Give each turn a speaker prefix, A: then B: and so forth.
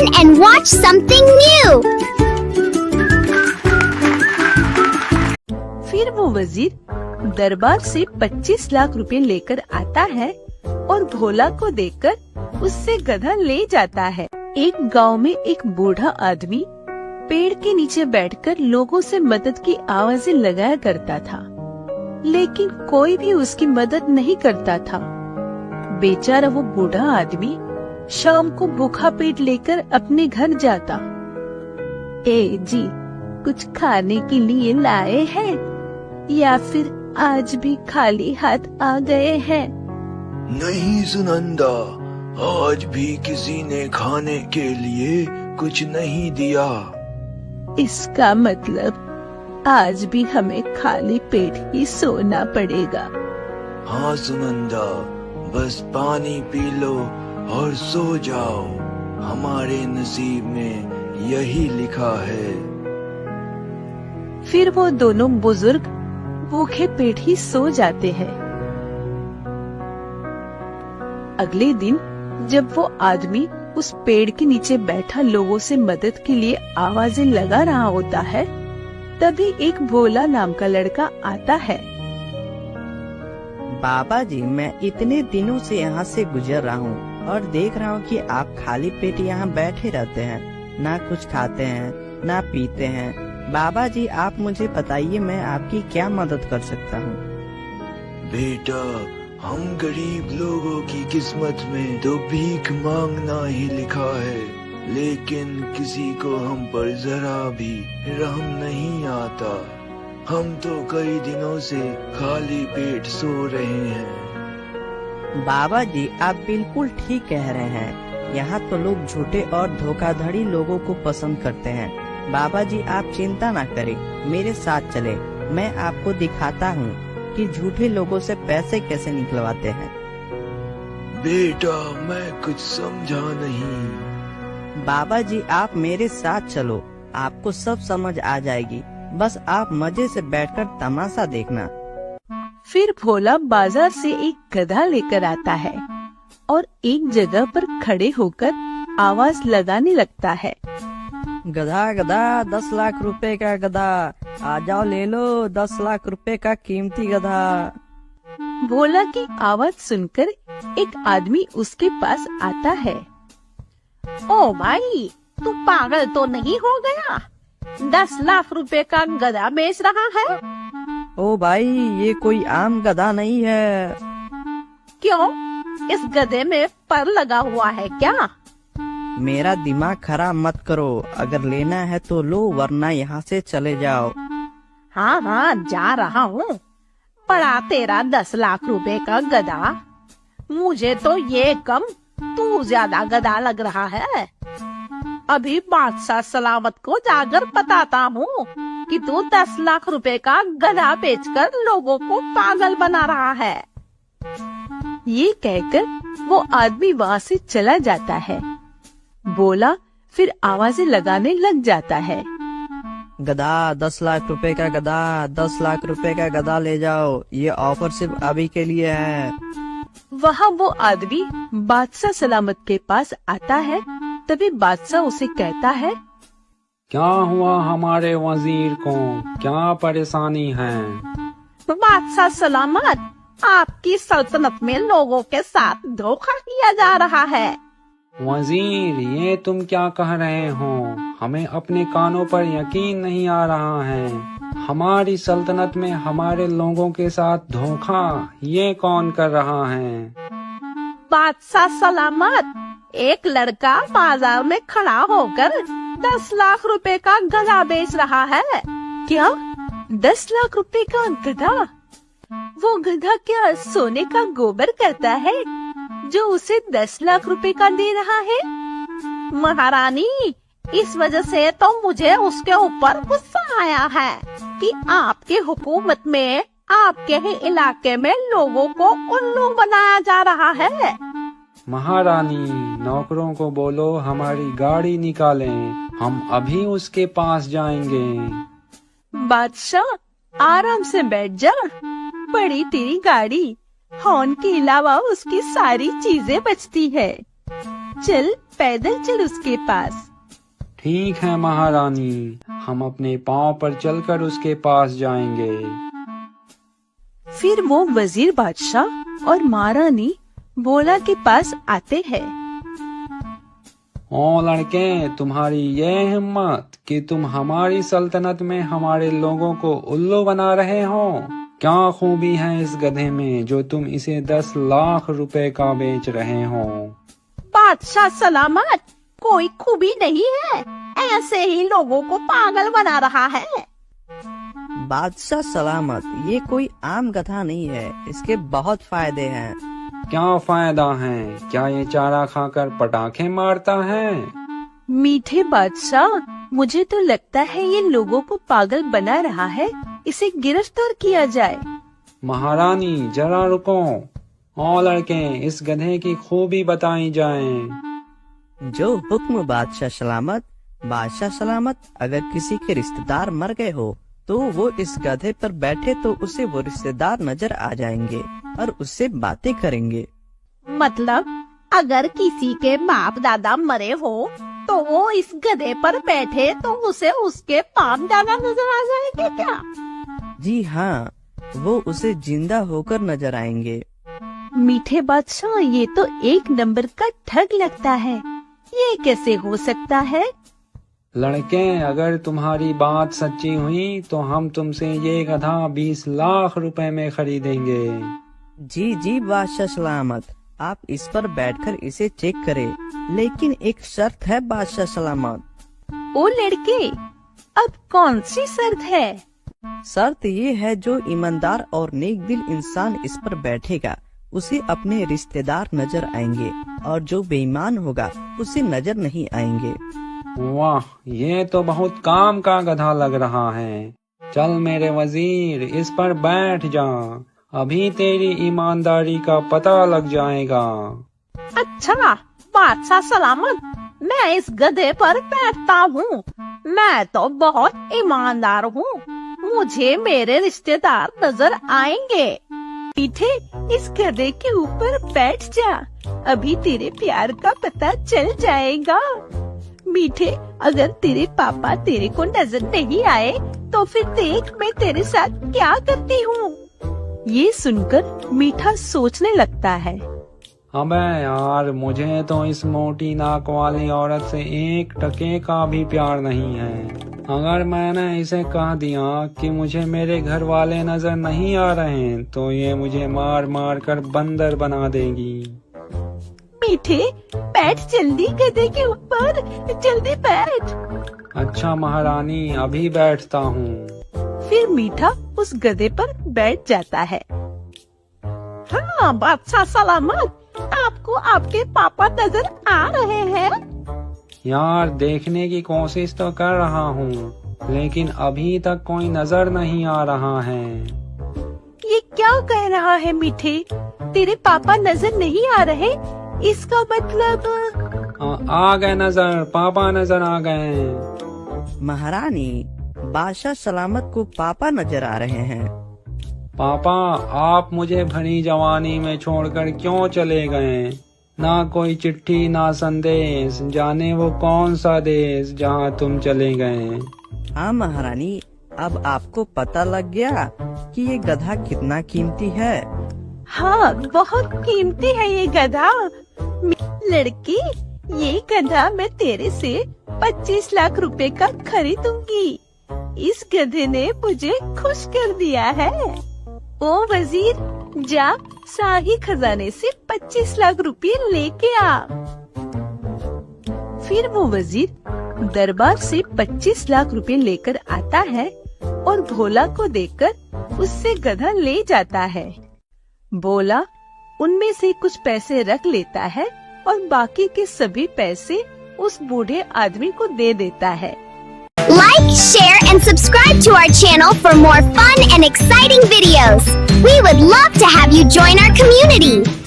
A: Listen and watch something new.
B: फिर वो वजीर दरबार से 25 लाख रुपए लेकर आता है और भोला को देखकर उससे गधा ले जाता है। एक गांव में एक बूढ़ा आदमी पेड़ के नीचे बैठकर लोगों से मदद की आवाजें लगाया करता था, लेकिन कोई भी उसकी मदद नहीं करता था। बेचारा वो बूढ़ा आदमी शाम को भूखा पेट लेकर अपने घर जाता। ए जी, कुछ खाने के लिए लाए हैं या फिर आज भी खाली हाथ आ गए हैं?
C: नहीं सुनंदा, आज भी किसी ने खाने के लिए कुछ नहीं दिया।
B: इसका मतलब आज भी हमें खाली पेट ही सोना पड़ेगा।
C: हाँ सुनंदा, बस पानी पी लो और सो जाओ। हमारे नसीब में यही लिखा है।
B: फिर वो दोनों बुजुर्ग भूखे पेट ही सो जाते हैं। अगले दिन जब वो आदमी उस पेड़ के नीचे बैठा लोगों से मदद के लिए आवाजें लगा रहा होता है, तभी एक भोला नाम का लड़का आता है।
D: बाबा जी, मैं इतने दिनों से यहाँ से गुजर रहा हूँ और देख रहा हूँ कि आप खाली पेट यहाँ बैठे रहते हैं, ना कुछ खाते हैं ना पीते हैं। बाबा जी, आप मुझे बताइए, मैं आपकी क्या मदद कर सकता हूँ?
C: बेटा, हम गरीब लोगों की किस्मत में तो भीख मांगना ही लिखा है, लेकिन किसी को हम पर जरा भी रहम नहीं आता। हम तो कई दिनों से खाली पेट सो रहे हैं।
D: बाबा जी, आप बिल्कुल ठीक कह रहे हैं। यहाँ तो लोग झूठे और धोखाधड़ी लोगों को पसंद करते हैं। बाबा जी, आप चिंता ना करें, मेरे साथ चले। मैं आपको दिखाता हूँ कि झूठे लोगों से पैसे कैसे निकलवाते हैं।
C: बेटा, मैं कुछ समझा नहीं।
D: बाबा जी, आप मेरे साथ चलो, आपको सब समझ आ जाएगी। बस आप मजे से बैठकर तमाशा देखना।
B: फिर भोला बाजार से एक गधा लेकर आता है और एक जगह पर खड़े होकर आवाज लगाने लगता है।
D: गधा गधा, 10 लाख रुपए का गधा, आ जाओ ले लो 10 लाख रुपए का कीमती गधा।
B: भोला की आवाज सुनकर एक आदमी उसके पास आता है।
E: ओ भाई, तू पागल तो नहीं हो गया? 10 लाख रुपए का गधा बेच रहा है?
D: ओ भाई, ये कोई आम गधा नहीं है।
E: क्यों? इस गधे में पर लगा हुआ है क्या?
D: मेरा दिमाग खराब मत करो। अगर लेना है तो लो, वरना यहाँ से चले जाओ।
E: हाँ हाँ, जा रहा हूँ। पड़ा तेरा 10 लाख रुपए का गधा। मुझे तो ये कम, तू ज्यादा गधा लग रहा है। अभी बादशाह सलामत को जाकर बताता हूँ कि तू 10 लाख रुपए का गधा बेचकर लोगों को पागल बना रहा है।
B: ये कहकर वो आदमी वहाँ से चला जाता है। बोला फिर आवाजें लगाने लग जाता है।
D: गधा, 10 लाख रुपए का गधा, 10 लाख रुपए का गधा ले जाओ। ये ऑफर सिर्फ अभी के लिए है।
B: वहाँ वो आदमी बादशाह सलामत के पास आता है। तभी बादशाह उसे कहता है,
F: क्या हुआ हमारे वजीर को? क्या परेशानी है?
E: बादशाह सलामत, आपकी सल्तनत में लोगों के साथ धोखा किया जा रहा है।
F: वजीर, ये तुम क्या कह रहे हो? हमें अपने कानों पर यकीन नहीं आ रहा है। हमारी सल्तनत में हमारे लोगों के साथ धोखा, ये कौन कर रहा है?
E: बादशाह सलामत, एक लड़का बाजार में खड़ा होकर 10 लाख रुपए का गधा बेच रहा है।
B: क्या? 10 लाख रुपए का गधा? वो गधा क्या सोने का गोबर करता है जो उसे 10 लाख रुपए का दे रहा है?
E: महारानी, इस वजह से तो मुझे उसके ऊपर गुस्सा आया है कि आपकी हुकूमत में आपके ही इलाके में लोगों को उल्लू बनाया जा रहा है।
F: महारानी, नौकरों को बोलो हमारी गाड़ी निकालें, हम अभी उसके पास जाएंगे।
B: बादशाह, आराम से बैठ जा। बड़ी तेरी गाड़ी, हॉर्न के अलावा उसकी सारी चीजें बचती है। चल पैदल चल उसके पास।
F: ठीक है महारानी, हम अपने पाँव पर चलकर उसके पास जाएंगे।
B: फिर वो वजीर बादशाह और महारानी भोला के पास आते हैं।
F: ओ लड़के, तुम्हारी ये हिम्मत कि तुम हमारी सल्तनत में हमारे लोगों को उल्लू बना रहे हो। क्या खूबी है इस गधे में जो तुम इसे 10 लाख रुपए का बेच रहे हो?
E: बादशाह सलामत, कोई खूबी नहीं है, ऐसे ही लोगों को पागल बना रहा है।
D: बादशाह सलामत, ये कोई आम गधा नहीं है, इसके बहुत फायदे हैं।
F: क्या फायदा है? क्या ये चारा खाकर पटाखे मारता है?
B: मीठे बादशाह, मुझे तो लगता है ये लोगों को पागल बना रहा है, इसे गिरफ्तार किया जाए।
F: महारानी जरा रुको। ओ लड़के, इस गधे की खूबी बताई जाए।
D: जो हुक्म बादशाह सलामत। बादशाह सलामत, अगर किसी के रिश्तेदार मर गए हो तो वो इस गधे पर बैठे तो उसे वो रिश्तेदार नजर आ जाएंगे और उससे बातें करेंगे।
E: मतलब अगर किसी के बाप दादा मरे हो तो वो इस गधे पर बैठे तो उसे उसके बाप दादा नजर आ जाएंगे क्या?
D: जी हाँ, वो उसे जिंदा होकर नजर आएंगे।
B: मीठे बादशाह, ये तो एक नंबर का ठग लगता है, ये कैसे हो सकता है?
F: लड़के, अगर तुम्हारी बात सच्ची हुई तो हम तुमसे ये गधा 20 लाख रुपए में खरीदेंगे।
D: जी जी बादशाह सलामत, आप इस पर बैठकर इसे चेक करें, लेकिन एक शर्त है बादशाह सलामत।
B: ओ लड़के, अब कौन सी शर्त है?
D: शर्त ये है, जो ईमानदार और नेक दिल इंसान इस पर बैठेगा उसे अपने रिश्तेदार नजर आएंगे और जो बेईमान होगा उसे नजर नहीं आएंगे।
F: वाह, ये तो बहुत काम का गधा लग रहा है। चल मेरे वजीर, इस पर बैठ जा, अभी तेरी ईमानदारी का पता लग जाएगा।
E: अच्छा बादशाह सलामत, मैं इस गधे पर बैठता हूँ। मैं तो बहुत ईमानदार हूँ, मुझे मेरे रिश्तेदार नजर आएंगे।
B: मीठे, इस गधे के ऊपर बैठ जा, अभी तेरे प्यार का पता चल जाएगा। मीठे, अगर तेरे पापा तेरे को नजर नहीं आए तो फिर देख मैं तेरे साथ क्या करती हूँ। ये सुनकर मीठा सोचने लगता है।
F: अबे यार, मुझे तो इस मोटी नाक वाली औरत से 1 टके का भी प्यार नहीं है। अगर मैंने इसे कह दिया कि मुझे मेरे घर वाले नजर नहीं आ रहे हैं तो ये मुझे मार मार कर बंदर बना देगी।
B: मीठे, बैठ जल्दी गधे के ऊपर, जल्दी बैठ।
F: अच्छा महारानी, अभी बैठता हूँ।
B: फिर मीठा उस गधे पर बैठ जाता है।
E: हाँ बादशाह सलामत, आपको आपके पापा नजर आ रहे हैं?
F: यार, देखने की कोशिश तो कर रहा हूँ, लेकिन अभी तक कोई नजर नहीं आ रहा है।
B: ये क्या कह रहा है मीठे? तेरे पापा नजर नहीं आ रहे? इसका मतलब
F: आ गए नजर, पापा नजर आ गए।
D: महारानी, बादशाह सलामत को पापा नजर आ रहे हैं।
F: पापा, आप मुझे भरी जवानी में छोड़कर क्यों चले गए? ना कोई चिट्ठी ना संदेश, जाने वो कौन सा देश जहाँ तुम चले गए।
D: हाँ महारानी, अब आपको पता लग गया कि ये गधा कितना कीमती है।
B: हाँ, बहुत कीमती है ये गधा। लड़की, ये गधा मैं तेरे से 25 लाख रुपए का खरीदूंगी। इस गधे ने मुझे खुश कर दिया है। ओ वजीर, जा शाही खजाने से 25 लाख रुपए लेके आ। फिर वो वजीर दरबार से 25 लाख रुपए लेकर आता है और भोला को देकर उससे गधा ले जाता है। भोला उनमें से कुछ पैसे रख लेता है और बाकी के सभी पैसे उस बूढ़े आदमी को दे देता है।
A: Like, share, and subscribe to our channel for more fun and exciting videos. We would love to have you join our community.